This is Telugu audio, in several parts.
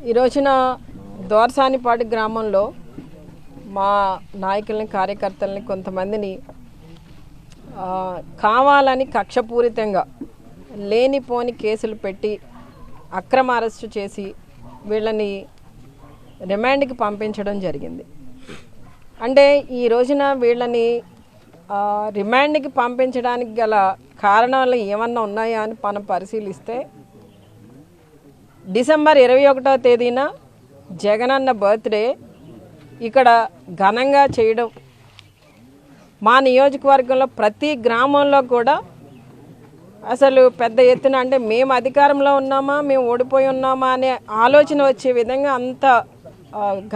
ఈ రోజున దోర్సానిపాటి గ్రామంలో మా నాయకుల్ని కార్యకర్తల్ని కొంతమందిని కావాలని కక్షపూరితంగా లేనిపోని కేసులు పెట్టి అక్రమ అరెస్టు చేసి వీళ్ళని రిమాండ్కి పంపించడం జరిగింది. అంటే ఈ రోజున వీళ్ళని రిమాండ్కి పంపించడానికి గల కారణాలు ఏమన్నా ఉన్నాయా అని మనం పరిశీలిస్తే డిసెంబర్ 21వ తేదీన జగనన్న బర్త్డే ఇక్కడ ఘనంగా చేయడం, మా నియోజకవర్గంలో ప్రతి గ్రామంలో కూడా అసలు పెద్ద ఎత్తున అంటే మేము అధికారంలో ఉన్నామా మేము ఓడిపోయి ఉన్నామా అనే ఆలోచన వచ్చే విధంగా అంత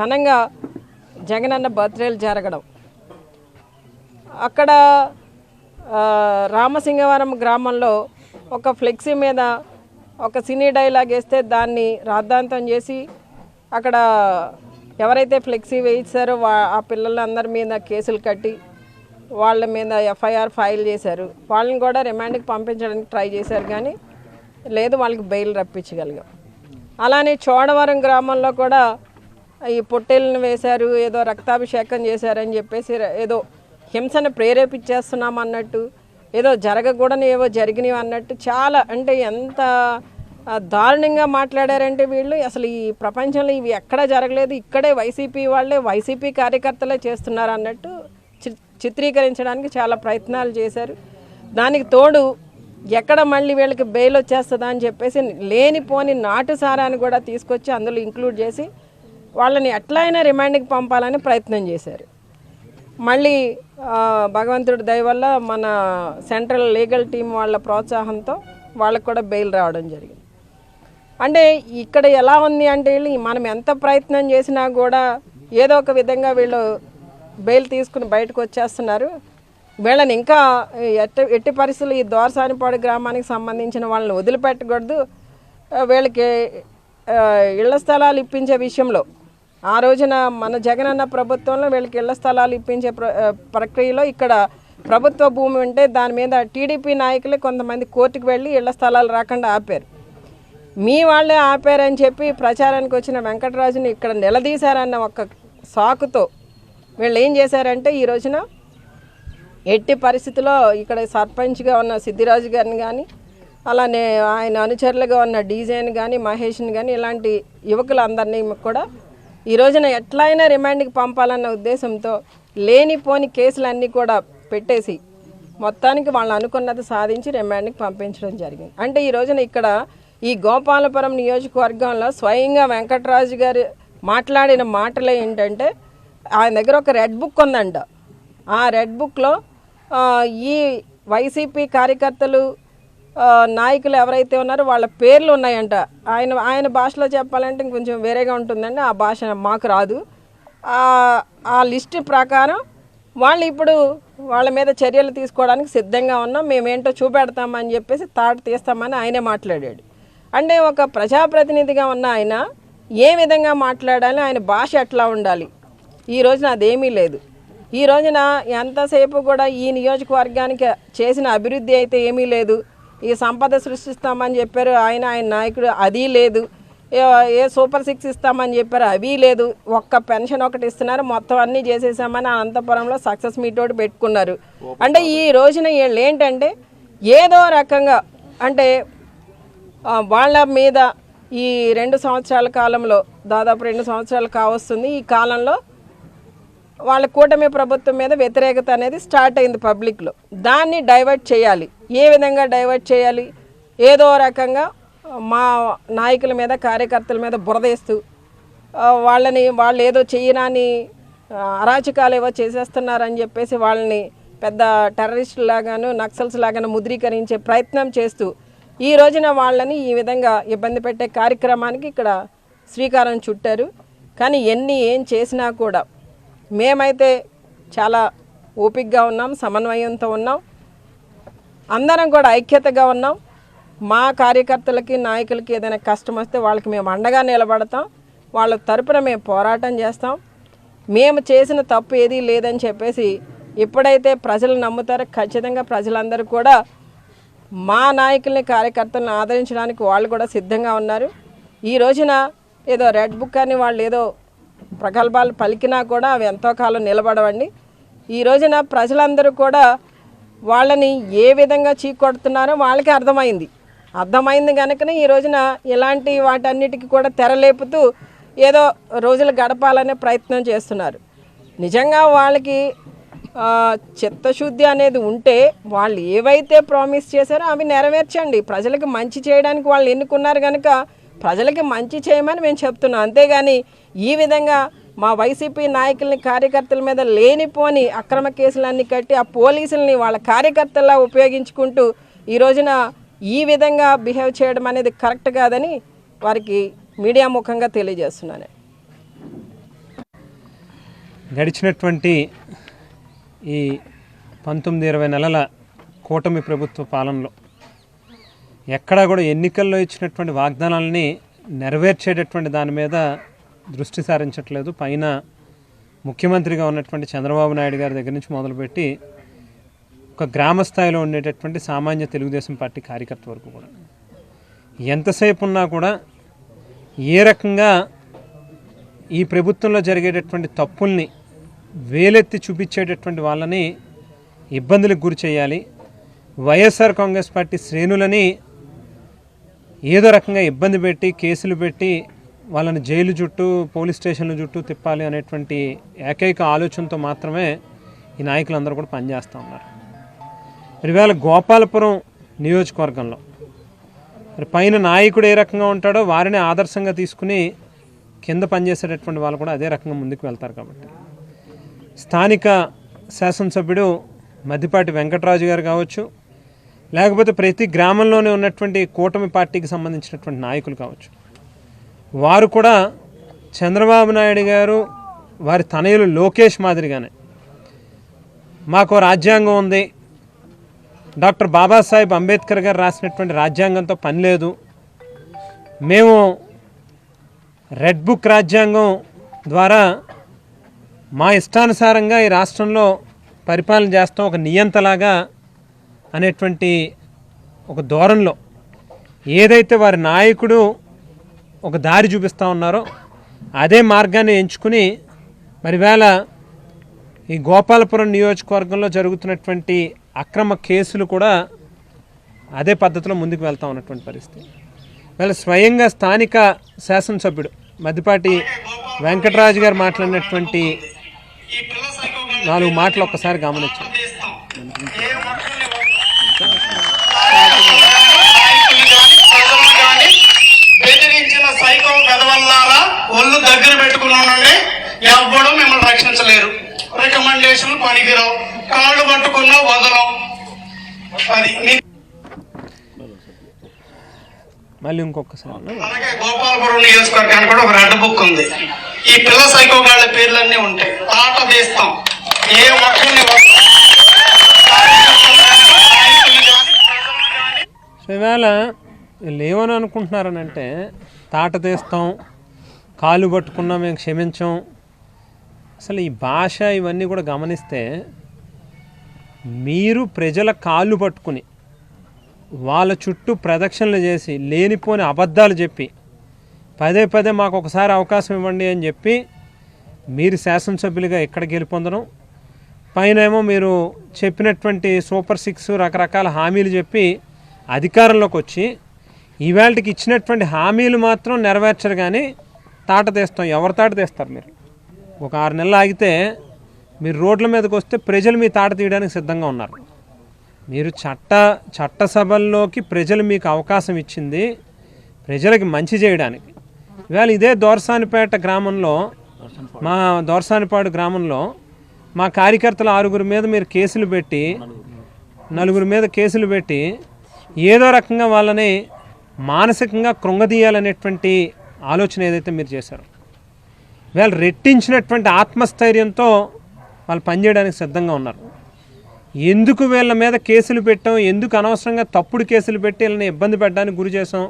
ఘనంగా జగనన్న బర్త్డేలు జరగడం. అక్కడ రామసింగవరం గ్రామంలో ఒక ఫ్లెక్సీ మీద ఒక సినీ డైలాగ్ వేస్తే దాన్ని రాద్ధాంతం చేసి అక్కడ ఎవరైతే ఫ్లెక్సీ వేయించారో ఆ పిల్లలందరి మీద కేసులు కట్టి వాళ్ళ మీద ఎఫ్ఐఆర్ ఫైల్ చేశారు. వాళ్ళని కూడా రిమాండ్కి పంపించడానికి ట్రై చేశారు, కానీ లేదు, వాళ్ళకి బెయిల్ రప్పించగలిగాం. అలానే చోడవరం గ్రామంలో కూడా ఈ పొట్టేళ్ళని వేశారు, ఏదో రక్తాభిషేకం చేశారని చెప్పేసి ఏదో హింసను ప్రేరేపించేస్తున్నాం అన్నట్టు, ఏదో జరగకూడని ఏవో జరిగినవి అన్నట్టు చాలా అంటే ఎంత దారుణంగా మాట్లాడారంటే వీళ్ళు. అసలు ఈ ప్రపంచంలో ఇవి ఎక్కడా జరగలేదు, ఇక్కడే వైసీపీ వాళ్ళే వైసీపీ కార్యకర్తలే చేస్తున్నారు అన్నట్టు చిత్రీకరించడానికి చాలా ప్రయత్నాలు చేశారు. దానికి తోడు ఎక్కడ మళ్ళీ వీళ్ళకి బెయిల్ వచ్చేస్తుందా అని చెప్పేసి లేనిపోని నాటు సారాన్ని కూడా తీసుకొచ్చి అందులో ఇంక్లూడ్ చేసి వాళ్ళని ఎట్లయినా రిమాండ్కి పంపాలని ప్రయత్నం చేశారు. మళ్ళీ భగవంతుడి దయ వల్ల మన సెంట్రల్ లీగల్ టీం వాళ్ళ ప్రోత్సాహంతో వాళ్ళకు కూడా బెయిల్ రావడం జరిగింది. అంటే ఇక్కడ ఎలా ఉంది అంటే మనం ఎంత ప్రయత్నం చేసినా కూడా ఏదో ఒక విధంగా వీళ్ళు బెయిల్ తీసుకుని బయటకు వచ్చేస్తున్నారు. వీళ్ళని ఇంకా ఎట్టి పరిస్థితులు ఈ దోర్సానిపాడు గ్రామానికి సంబంధించిన వాళ్ళని వదిలిపెట్టకూడదు. వీళ్ళకి ఇళ్ల స్థలాలు ఇప్పించే విషయంలో ఆ రోజున మన జగనన్న ప్రభుత్వంలో వీళ్ళకి ఇళ్ల స్థలాలు ఇప్పించే ప్రక్రియలో ఇక్కడ ప్రభుత్వ భూమి ఉంటే దాని మీద టీడీపీ నాయకులే కొంతమంది కోర్టుకు వెళ్ళి ఇళ్ల స్థలాలు రాకుండా ఆపారు. మీ వాళ్ళే ఆపారని చెప్పి ప్రచారానికి వచ్చిన వెంకటరాజుని ఇక్కడ నిలదీశారన్న ఒక సాకుతో వీళ్ళు ఏం చేశారంటే ఈ రోజున ఎట్టి పరిస్థితిలో ఇక్కడ సర్పంచ్గా ఉన్న సిద్ధిరాజు గారిని కానీ అలానే ఆయన అనుచరులుగా ఉన్న డీజేని కానీ మహేష్ని కానీ ఇలాంటి యువకులందరినీ కూడా ఈ రోజున ఎట్లయినా రిమాండ్కి పంపాలన్న ఉద్దేశంతో లేనిపోని కేసులన్నీ కూడా పెట్టేసి మొత్తానికి వాళ్ళు అనుకున్నది సాధించి రిమాండ్కి పంపించడం జరిగింది. అంటే ఈ రోజున ఇక్కడ ఈ గోపాలపురం నియోజకవర్గంలో స్వయంగా వెంకటరాజు గారు మాట్లాడిన మాటలే ఏంటంటే ఆయన దగ్గర ఒక రెడ్ బుక్ ఉందంట. ఆ రెడ్ బుక్లో ఈ వైసీపీ కార్యకర్తలు నాయకులు ఎవరైతే ఉన్నారో వాళ్ళ పేర్లు ఉన్నాయంట. ఆయన భాషలో చెప్పాలంటే కొంచెం వేరేగా ఉంటుందండి, ఆ భాష మాకు రాదు. ఆ లిస్ట్ ప్రకారం వాళ్ళు ఇప్పుడు వాళ్ళ మీద చర్యలు తీసుకోవడానికి సిద్ధంగా ఉన్నాం, మేమేంటో చూపెడతామని చెప్పేసి తాట తీస్తామని ఆయనే మాట్లాడాడు. అంటే ఒక ప్రజాప్రతినిధిగా ఉన్న ఆయన ఏ విధంగా మాట్లాడాలి, ఆయన భాష ఎట్లా ఉండాలి, ఈ రోజున అదేమీ లేదు. ఈ రోజున ఎంతసేపు కూడా ఈ నియోజకవర్గానికి చేసిన అభివృద్ధి అయితే ఏమీ లేదు. ఈ సంపద సృష్టిస్తామని చెప్పారు ఆయన నాయకుడు, అది లేదు. ఏ సూపర్ 6 ఇస్తామని చెప్పారు, అవి లేదు. ఒక్క పెన్షన్ ఒకటి ఇస్తున్నారు, మొత్తం అన్నీ చేసేసామని అనంతపురంలో సక్సెస్ మీట్ ఒకటి పెట్టుకున్నారు. అంటే ఈ రోజున వీళ్ళు ఏంటంటే ఏదో రకంగా అంటే వాళ్ళ మీద ఈ 2 సంవత్సరాల కాలంలో దాదాపు 2 సంవత్సరాలు కావస్తుంది. ఈ కాలంలో వాళ్ళ కూటమి ప్రభుత్వం మీద వ్యతిరేకత అనేది స్టార్ట్ అయింది పబ్లిక్లో. దాన్ని డైవర్ట్ చేయాలి. ఏ విధంగా డైవర్ట్ చేయాలి? ఏదో రకంగా మా నాయకుల మీద కార్యకర్తల మీద బురదేస్తూ వాళ్ళు ఏదో చేయరాని అరాచకాలు ఏవో చేసేస్తున్నారని చెప్పేసి వాళ్ళని పెద్ద టెర్రరిస్టు లాగాను నక్సల్స్ లాగాను ముద్రీకరించే ప్రయత్నం చేస్తూ ఈ రోజున వాళ్ళని ఈ విధంగా ఇబ్బంది పెట్టే కార్యక్రమానికి ఇక్కడ శ్రీకారం చుట్టారు. కానీ ఏం చేసినా కూడా మేమైతే చాలా ఓపికగా ఉన్నాం, సమన్వయంతో ఉన్నాం, అందరం కూడా ఐక్యతగా ఉన్నాం. మా కార్యకర్తలకి నాయకులకి ఏదైనా కష్టం వస్తే వాళ్ళకి మేము అండగా నిలబడతాం, వాళ్ళ తరపున మేము పోరాటం చేస్తాం. మేము చేసిన తప్పు ఏదీ లేదని చెప్పేసి ఎప్పుడైతే ప్రజలు నమ్ముతారో ఖచ్చితంగా ప్రజలందరూ కూడా మా నాయకుల్ని కార్యకర్తలను ఆదరించడానికి వాళ్ళు కూడా సిద్ధంగా ఉన్నారు. ఈ రోజున ఏదో రెడ్ బుక్ అని వాళ్ళు ఏదో ప్రగల్భాలు పలికినా కూడా అవి ఎంతో కాలం నిలబడవండి. ఈ రోజున ప్రజలందరూ కూడా వాళ్ళని ఏ విధంగా చీకొడుతున్నారో వాళ్ళకి అర్థమైంది కనుకనే ఈ రోజున ఇలాంటి వాటన్నిటికీ కూడా తెరలేపుతూ ఏదో రోజులు గడపాలనే ప్రయత్నం చేస్తున్నారు. నిజంగా వాళ్ళకి చిత్తశుద్ధి అనేది ఉంటే వాళ్ళు ఏవైతే ప్రామిస్ చేశారో అవి నెరవేర్చండి. ప్రజలకు మంచి చేయడానికి వాళ్ళు ఎన్నుకున్నారు కనుక ప్రజలకి మంచి చేయమని మేము చెప్తున్నాం. అంతేగాని ఈ విధంగా మా వైసీపీ నాయకుల్ని కార్యకర్తల మీద లేనిపోని అక్రమ కేసులన్నీ కట్టి ఆ పోలీసుల్ని వాళ్ళ కార్యకర్తల్లా ఉపయోగించుకుంటూ ఈ రోజున ఈ విధంగా బిహేవ్ చేయడం అనేది కరెక్ట్ కాదని వారికి మీడియా ముఖంగా తెలియజేస్తున్నాను. గడిచినటువంటి ఈ 19-20 నెలల కూటమి ప్రభుత్వ పాలనలో ఎక్కడా కూడా ఎన్నికల్లో ఇచ్చినటువంటి వాగ్దానాలని నెరవేర్చేటటువంటి దాని మీద దృష్టి సారించట్లేదు. పైన ముఖ్యమంత్రిగా ఉన్నటువంటి చంద్రబాబు నాయుడు గారి దగ్గర నుంచి మొదలుపెట్టి ఒక గ్రామ స్థాయిలో ఉండేటటువంటి సామాన్య తెలుగుదేశం పార్టీ కార్యకర్త వరకు కూడా ఎంతసేపు ఉన్నా కూడా ఏ రకంగా ఈ ప్రభుత్వంలో జరిగేటటువంటి తప్పుల్ని వేలెత్తి చూపించేటటువంటి వాళ్ళని ఇబ్బందులకు గురి చేయాలి, వైఎస్ఆర్ కాంగ్రెస్ పార్టీ శ్రేణులని ఏదో రకంగా ఇబ్బంది పెట్టి కేసులు పెట్టి వాళ్ళని జైలు చుట్టూ పోలీస్ స్టేషన్ల చుట్టూ తిప్పాలి అనేటువంటి ఏకైక ఆలోచనతో మాత్రమే ఈ నాయకులందరూ కూడా పనిచేస్తూ ఉన్నారు. మరి ఇవాళ గోపాలపురం నియోజకవర్గంలో మరి పైన నాయకుడు ఏ రకంగా ఉంటాడో వారిని ఆదర్శంగా తీసుకుని కింద పనిచేసేటటువంటి వాళ్ళు కూడా అదే రకంగా ముందుకు వెళ్తారు. కాబట్టి స్థానిక శాసనసభ్యుడు మద్దిపాటి వెంకటరాజు గారు కావచ్చు, లేకపోతే ప్రతి గ్రామంలోనే ఉన్నటువంటి కూటమి పార్టీకి సంబంధించినటువంటి నాయకులు కావచ్చు, వారు కూడా చంద్రబాబు నాయుడు గారు వారి తనయులు లోకేష్ మాదిరిగానే మాకు రాజ్యాంగం ఉంది, డాక్టర్ బాబాసాహెబ్ అంబేద్కర్ గారు రాసినటువంటి రాజ్యాంగంతో పని లేదు, మేము రెడ్ బుక్ రాజ్యాంగం ద్వారా మా ఇష్టానుసారంగా ఈ రాష్ట్రంలో పరిపాలన చేస్తాం ఒక నియంతలాగా అనేటువంటి ఒక ధోరణిలో ఏదైతే వారి నాయకుడు ఒక దారి చూపిస్తూ ఉన్నారో అదే మార్గాన్ని ఎంచుకుని మరి వేళ ఈ గోపాలపురం నియోజకవర్గంలో జరుగుతున్నటువంటి అక్రమ కేసులు కూడా అదే పద్ధతిలో ముందుకు వెళ్తూ ఉన్నటువంటి పరిస్థితి. వేళ స్వయంగా స్థానిక శాసనసభ్యుడు మద్దిపాటి వెంకటరాజు గారు మాట్లాడినటువంటి 4 మాటలు ఒక్కసారి గమనించారు. బెదిరించిన సైకో గదవల్లారా ఒళ్ళు దగ్గర పెట్టుకున్నానండి, ఎవ్వడం మిమ్మల్ని రక్షించలేరు. రికమెండేషన్లు పనికిరావు, కాళ్ళు పట్టుకున్నా వదలం. అది మళ్ళీ ఇంకొకసారి అలాగే గోపాలపురం నియోజకవర్గానికి కూడా ఒక రెడ్ బుక్ ఉంది. ఈ పిల్ల సైకో గాళ్ళ పేర్లన్నీ ఉంటాయి. తాట తీస్తాం, ఏ ఒక్కరిని ఇవాళ వీళ్ళు ఏమని అనుకుంటున్నారనంటే తాట తీస్తాం, కాలు పట్టుకున్నా మేము క్షమించాం. అసలు ఈ భాష ఇవన్నీ కూడా గమనిస్తే మీరు ప్రజల కాళ్ళు పట్టుకుని వాళ్ళ చుట్టూ ప్రదక్షిణలు చేసి లేనిపోని అబద్ధాలు చెప్పి పదే పదే మాకు ఒకసారి అవకాశం ఇవ్వండి అని చెప్పి మీరు శాసనసభ్యులుగా ఎక్కడ గెలుపొందడం, పైన ఏమో మీరు చెప్పినటువంటి సూపర్ 6 రకరకాల హామీలు చెప్పి అధికారంలోకి వచ్చి ఈవేళకి ఇచ్చినటువంటి హామీలు మాత్రం నెరవేర్చరు. కానీ తాట తీస్తాం, ఎవరు తాట తీస్తారు? మీరు ఒక 6 నెలలు ఆగితే మీరు రోడ్ల మీదకి వస్తే ప్రజలు మీ తాట తీయడానికి సిద్ధంగా ఉన్నారు. మీరు చట్టసభల్లోకి ప్రజలు మీకు అవకాశం ఇచ్చింది ప్రజలకి మంచి చేయడానికి. ఇవాళ ఇదే దోర్సానిపేట గ్రామంలో, మా దోర్సానిపాడు గ్రామంలో మా కార్యకర్తలు 6 మీద మీరు కేసులు పెట్టి 4 మీద కేసులు పెట్టి ఏదో రకంగా వాళ్ళని మానసికంగా కృంగదీయాలనేటువంటి ఆలోచన ఏదైతే మీరు చేశారో వాళ్ళు రెట్టించినటువంటి ఆత్మస్థైర్యంతో వాళ్ళు పనిచేయడానికి సిద్ధంగా ఉన్నారు. ఎందుకు వీళ్ళ మీద కేసులు పెట్టాం, ఎందుకు అనవసరంగా తప్పుడు కేసులు పెట్టి వీళ్ళని ఇబ్బంది పెట్టడానికి గురి చేసాం,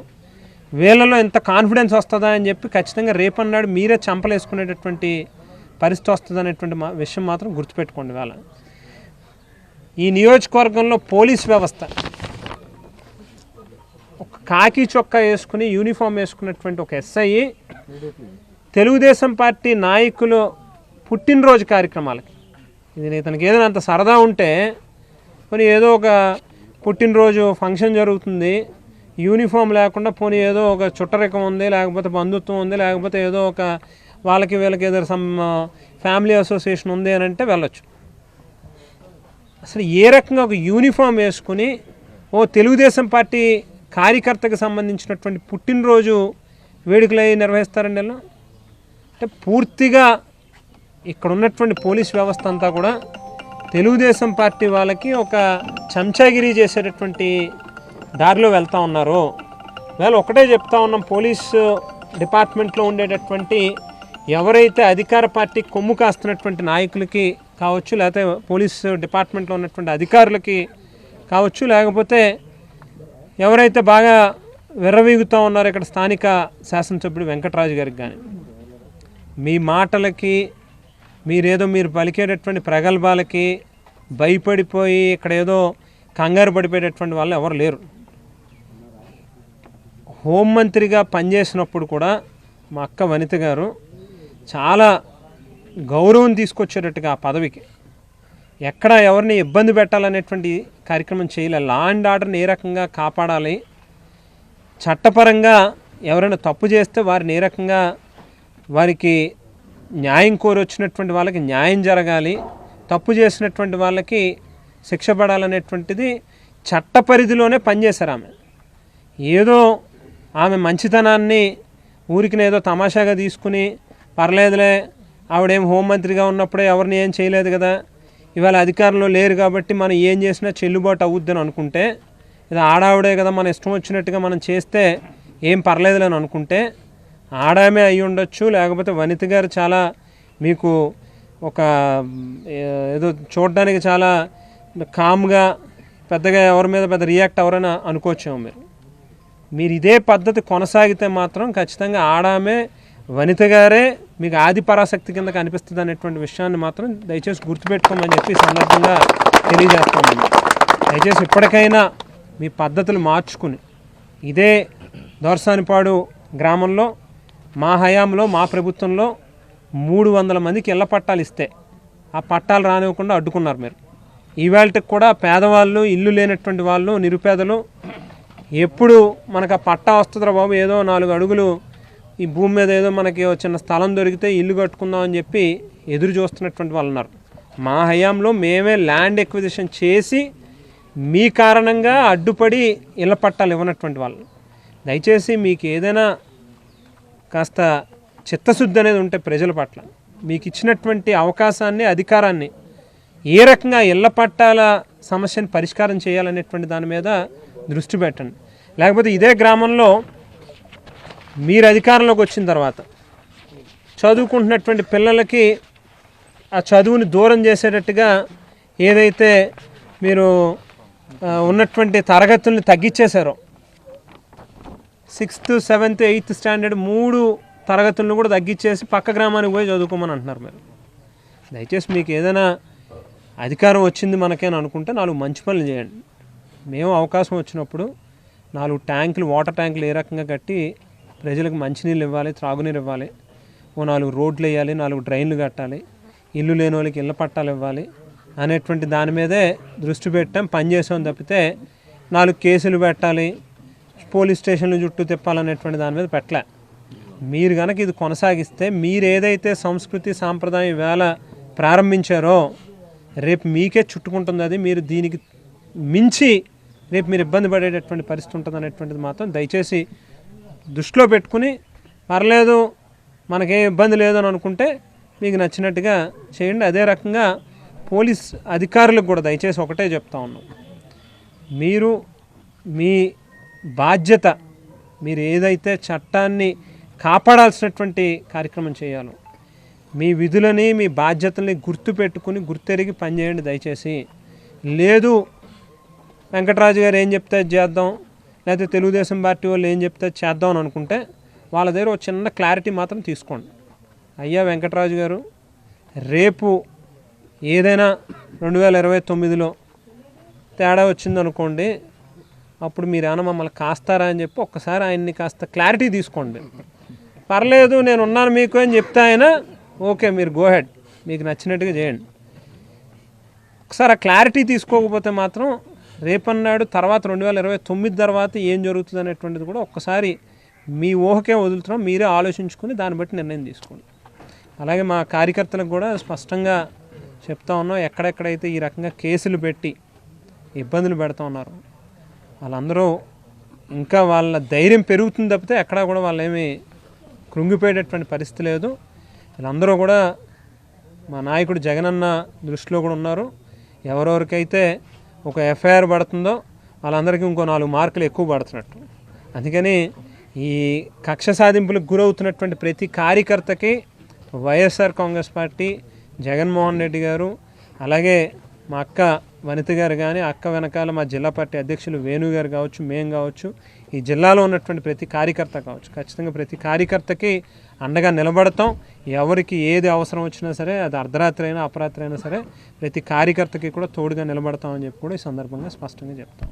వీళ్ళలో ఎంత కాన్ఫిడెన్స్ వస్తుందా అని చెప్పి ఖచ్చితంగా రేపన్నాడు మీరే చంపలేసుకునేటటువంటి పరిస్థితి వస్తుంది అనేటువంటి విషయం మాత్రం గుర్తుపెట్టుకోండి. వాళ్ళ ఈ నియోజకవర్గంలో పోలీస్ వ్యవస్థ ఒక కాకి చొక్కా వేసుకుని యూనిఫామ్ వేసుకున్నటువంటి ఒక ఎస్ఐ తెలుగుదేశం పార్టీ నాయకులు పుట్టినరోజు కార్యక్రమాలకి, ఇది ఇతనికి ఏదైనా అంత సరదా ఉంటే పోనీ ఏదో ఒక పుట్టినరోజు ఫంక్షన్ జరుగుతుంది, యూనిఫామ్ లేకుండా పోనీ ఏదో ఒక చుట్టరికం ఉంది, లేకపోతే బంధుత్వం ఉంది, లేకపోతే ఏదో ఒక వాళ్ళకి వీళ్ళకి ఏదో సమ్ ఫ్యామిలీ అసోసియేషన్ ఉంది అని అంటే వెళ్ళొచ్చు. అసలు ఏ రకంగా ఒక యూనిఫామ్ వేసుకుని తెలుగుదేశం పార్టీ కార్యకర్తకు సంబంధించినటువంటి పుట్టినరోజు వేడుకలు నిర్వహిస్తారండి వీళ్ళు? అంటే పూర్తిగా ఇక్కడ ఉన్నటువంటి పోలీస్ వ్యవస్థ అంతా కూడా తెలుగుదేశం పార్టీ వాళ్ళకి ఒక చెంచాగిరి చేసేటటువంటి దారిలో వెళ్తూ ఉన్నారు. వాళ్ళు ఒకటే చెప్తా ఉన్నాం, పోలీసు డిపార్ట్మెంట్లో ఉండేటటువంటి ఎవరైతే అధికార పార్టీ కొమ్ము కాస్తున్నటువంటి నాయకులకి కావచ్చు, లేకపోతే పోలీసు డిపార్ట్మెంట్లో ఉన్నటువంటి అధికారులకి కావచ్చు, లేకపోతే ఎవరైతే బాగా విర్రవీగుతూ ఉన్నారో ఇక్కడ స్థానిక శాసనసభ్యుడు వెంకటరాజు గారికి కానీ, మీ మాటలకి మీరు పలికేటటువంటి ప్రగల్భాలకి భయపడిపోయి ఇక్కడ ఏదో కంగారు పడిపోయేటటువంటి వాళ్ళు ఎవరు లేరు. హోంమంత్రిగా పనిచేసినప్పుడు కూడా మా అక్క వనిత గారు చాలా గౌరవం తీసుకొచ్చేటట్టుగా ఆ పదవికి ఎక్కడ ఎవరిని ఇబ్బంది పెట్టాలనేటువంటి కార్యక్రమం చేయలేదు. లా అండ్ ఆర్డర్ని ఏ రకంగా కాపాడాలి, చట్టపరంగా ఎవరైనా తప్పు చేస్తే వారిని ఏ రకంగా వారికి న్యాయం కోరి వచ్చినటువంటి వాళ్ళకి న్యాయం జరగాలి, తప్పు చేసినటువంటి వాళ్ళకి శిక్ష పడాలనేటువంటిది చట్ట పరిధిలోనే పనిచేశారు ఆమె. ఏదో ఆమె మంచితనాన్ని ఊరికి ఏదో తమాషాగా తీసుకుని పర్లేదులే ఆవిడేం హోంమంత్రిగా ఉన్నప్పుడే ఎవరిని ఏం చేయలేదు కదా, ఇవాళ అధికారంలో లేరు కాబట్టి మనం ఏం చేసినా చెల్లుబాటు అవుద్దని అనుకుంటే, ఇది ఆడావిడే కదా మన ఇష్టం వచ్చినట్టుగా మనం చేస్తే ఏం పర్లేదులని అనుకుంటే ఆడామే అయి ఉండొచ్చు. లేకపోతే వనిత గారు చాలా మీకు ఒక ఏదో చూడడానికి చాలా కామ్గా పెద్దగా ఎవరి మీద పెద్ద రియాక్ట్ ఎవరైనా అనుకోవచ్చేమో. మీరు ఇదే పద్ధతి కొనసాగితే మాత్రం ఖచ్చితంగా ఆడామే వనిత గారే మీకు ఆది పరాశక్తి కింద కనిపిస్తుంది అనేటువంటి విషయాన్ని మాత్రం దయచేసి గుర్తుపెట్టుకోమని చెప్పి సందర్భంగా తెలియజేస్తామండి. దయచేసి ఇప్పటికైనా మీ పద్ధతులు మార్చుకుని ఇదే దోర్సానిపాడు గ్రామంలో మా హయాంలో మా ప్రభుత్వంలో 300 మందికి ఇళ్ల పట్టాలు ఇస్తే ఆ పట్టాలు రానివ్వకుండా అడ్డుకున్నారు మీరు. ఈవేళకి కూడా పేదవాళ్ళు, ఇల్లు లేనటువంటి వాళ్ళు, నిరుపేదలు ఎప్పుడు మనకు ఆ పట్టా వస్తుందిరా బాబు, ఏదో 4 అడుగులు ఈ భూమి మీద ఏదో మనకి చిన్న స్థలం దొరికితే ఇల్లు కట్టుకుందాం అని చెప్పి ఎదురు చూస్తున్నటువంటి వాళ్ళు ఉన్నారు. మా హయాంలో మేమే ల్యాండ్ ఎక్విజిషన్ చేసి మీ కారణంగా అడ్డుపడి ఇళ్ల పట్టాలు ఇవ్వనటువంటి వాళ్ళు. దయచేసి మీకు ఏదైనా కాస్త చిత్తశుద్ధి అనేది ఉంటే ప్రజల పట్ల మీకు ఇచ్చినటువంటి అవకాశాన్ని, అధికారాన్ని ఏ రకంగా ఇళ్ల పట్టాల సమస్యను పరిష్కారం చేయాలనేటువంటి దాని మీద దృష్టి పెట్టండి. లేకపోతే ఇదే గ్రామంలో మీరు అధికారంలోకి వచ్చిన తర్వాత చదువుకుంటున్నటువంటి పిల్లలకి ఆ చదువుని దూరం చేసేటట్టుగా ఏదైతే మీరు ఉన్నటువంటి తరగతుల్ని తగ్గించేశారో, 6th, 7th, 8th స్టాండర్డ్ 3 తరగతులను కూడా తగ్గించేసి పక్క గ్రామానికి పోయి చదువుకోమని అంటున్నారు మీరు. దయచేసి మీకు ఏదైనా అధికారం వచ్చింది మనకేని అనుకుంటే 4 మంచి పనులు చేయండి. మేము అవకాశం వచ్చినప్పుడు 4 ట్యాంకులు, వాటర్ ట్యాంకులు ఏ రకంగా కట్టి ప్రజలకు మంచినీళ్ళు ఇవ్వాలి, త్రాగునీరు ఇవ్వాలి, 4 రోడ్లు వేయాలి, 4 డ్రైన్లు కట్టాలి, ఇల్లు లేని వాళ్ళకి ఇళ్ళ పట్టాలు ఇవ్వాలి అనేటువంటి దాని మీదే దృష్టి పెట్టాం, పనిచేసాం తప్పితే 4 కేసులు పెట్టాలి, పోలీస్ స్టేషన్లు చుట్టూ తిప్పాలనేటువంటి దాని మీద పెట్టలే. మీరు కనుక ఇది కొనసాగిస్తే మీరు ఏదైతే సంస్కృతి సాంప్రదాయం వేళ ప్రారంభించారో రేపు మీకే చుట్టుకుంటుంది. అది మీరు దీనికి మించి రేపు మీరు ఇబ్బంది పడేటటువంటి పరిస్థితి ఉంటుంది అనేటువంటిది మాత్రం దయచేసి దృష్టిలో పెట్టుకుని, పర్లేదు మనకే ఇబ్బంది లేదని అనుకుంటే మీకు నచ్చినట్టుగా చేయండి. అదే రకంగా పోలీస్ అధికారులకు కూడా దయచేసి ఒకటే చెప్తా ఉన్నాం, మీరు మీ బాధ్యత, మీరు ఏదైతే చట్టాన్ని కాపాడాల్సినటువంటి కార్యక్రమం చేయాలో మీ విధులని, మీ బాధ్యతల్ని గుర్తుపెట్టుకుని గుర్తెరిగి పనిచేయండి దయచేసి. లేదు వెంకటరాజు గారు ఏం చెప్తే చేద్దాం, లేకపోతే తెలుగుదేశం పార్టీ వాళ్ళు ఏం చెప్తే చేద్దాం అని అనుకుంటే వాళ్ళ దగ్గర ఒక చిన్న క్లారిటీ మాత్రం తీసుకోండి. అయ్యా వెంకటరాజు గారు, రేపు ఏదైనా 2029లో తేడా వచ్చిందనుకోండి, అప్పుడు మీరు ఏమైనా మమ్మల్ని కాస్తారా అని చెప్పి ఒక్కసారి ఆయన్ని కాస్త క్లారిటీ తీసుకోండి. పర్లేదు నేను ఉన్నాను మీకు అని చెప్తే ఆయన ఓకే మీరు గో హెడ్, మీకు నచ్చినట్టుగా చేయండి. ఒకసారి ఆ క్లారిటీ తీసుకోకపోతే మాత్రం రేపన్నాడు తర్వాత 2029 తర్వాత ఏం జరుగుతుంది అనేటువంటిది కూడా ఒక్కసారి మీ ఊహకే వదులుతున్నాం, మీరే ఆలోచించుకుని దాన్ని బట్టి నిర్ణయం తీసుకోండి. అలాగే మా కార్యకర్తలకు కూడా స్పష్టంగా చెప్తా ఉన్నాం, ఎక్కడెక్కడైతే ఈ రకంగా కేసులు పెట్టి ఇబ్బందులు పెడతా ఉన్నారు వాళ్ళందరూ ఇంకా వాళ్ళ ధైర్యం పెరుగుతుంది తప్పితే ఎక్కడా కూడా వాళ్ళు ఏమీ కృంగిపోయేటటువంటి పరిస్థితి లేదు. వీళ్ళందరూ కూడా మా నాయకుడు జగనన్న దృష్టిలో కూడా ఉన్నారు. ఎవరెవరికైతే ఒక ఎఫ్ఐఆర్ పడుతుందో వాళ్ళందరికీ ఇంకో 4 మార్కులు ఎక్కువ పడుతున్నట్టు. అందుకని ఈ కక్ష సాధింపులకు గురవుతున్నటువంటి ప్రతి కార్యకర్తకి వైఎస్ఆర్ కాంగ్రెస్ పార్టీ, జగన్మోహన్ రెడ్డి గారు, అలాగే మా అక్క వనిత గారు కానీ, అక్క వెనకాల మా జిల్లా పార్టీ అధ్యక్షులు వేణు గారు కావచ్చు, మేము కావచ్చు, ఈ జిల్లాలో ఉన్నటువంటి ప్రతి కార్యకర్త కావచ్చు, ఖచ్చితంగా ప్రతి కార్యకర్తకి అండగా నిలబడతాం. ఎవరికి ఏది అవసరం వచ్చినా సరే, అది అర్ధరాత్రి అయినా అపరాత్రి అయినా సరే ప్రతి కార్యకర్తకి కూడా తోడుగా నిలబడతామని చెప్పి కూడా ఈ సందర్భంగా స్పష్టంగా చెప్తాం.